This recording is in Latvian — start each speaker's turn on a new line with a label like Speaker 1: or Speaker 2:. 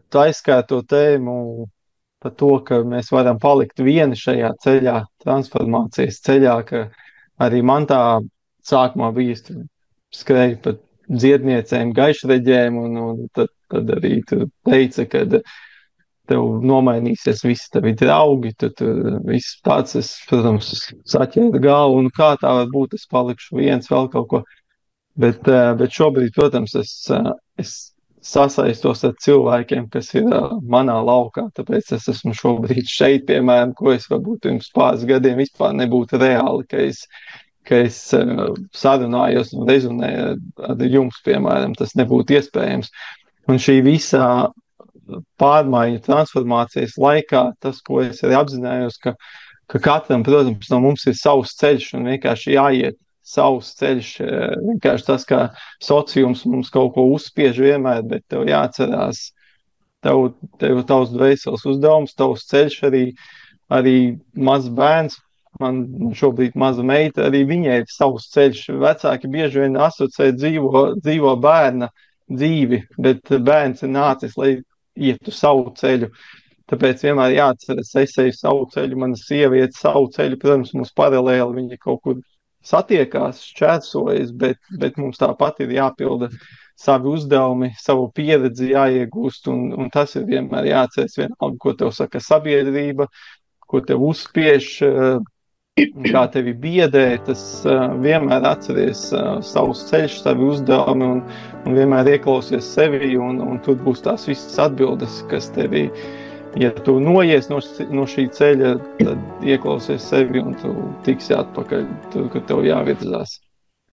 Speaker 1: Tu aizskār to tēmu par to, ka mēs varam palikt vieni šajā ceļā, transformācijas ceļā, ka arī man tā sākumā bija skrēja pat dziedniecēm, gaišreģēm, un tad arī tu teica, ka tev nomainīsies visi tavi draugi, tad viss tāds, protams, saķēra galvu, un kā tā var būt, es palikšu viens vēl kaut ko. Bet šobrīd, protams, es sasaistos ar cilvēkiem, kas ir manā laukā, tāpēc es esmu šobrīd šeit, piemēram, ko es varbūt pirms pāris gadiem vispār nebūtu reāli, ka es sarunājos un rezonēju ar jums, piemēram, tas nebūtu iespējams. Un šī visā pārmaiņu transformācijas laikā, tas, ko es arī apzinājos, ka katram, protams, no mums ir savs ceļš un vienkārši jāiet savs ceļš. Vienkārši tas, kā sociums mums kaut ko uzspiež vienmēr, bet tev jāatcerās, tev tavs dvēseles uzdevums, tavs ceļš arī mazs bērns. Man šobrīd maza meita, arī viņai ir savs ceļš. Vecāki bieži vien asociē dzīvo bērna dzīvi, bet bērns ir nācis, lai ietu savu ceļu. Tāpēc vienmēr jāatceras, es eju savu ceļu, mana sieviete savu ceļu, protams, mums paralēli viņi kaut kur satiekās, šķērsojas, bet mums tāpat ir jāpilda savi uzdevumi, savu pieredzi jāiegūst, un tas ir vienmēr jāatceras vienalga, ko tev saka sabiedrība, ko tev uzspiež, kā tevi biedē, tas vienmēr atceries savus ceļus, savi uzdevumi un vienmēr ieklausies sevi un tur būs tās visas atbildes, kas tevi, ja tu noies no šī ceļa, tad ieklausies sevi un tu tiksi atpakaļ tur, kur tev jāvirzās.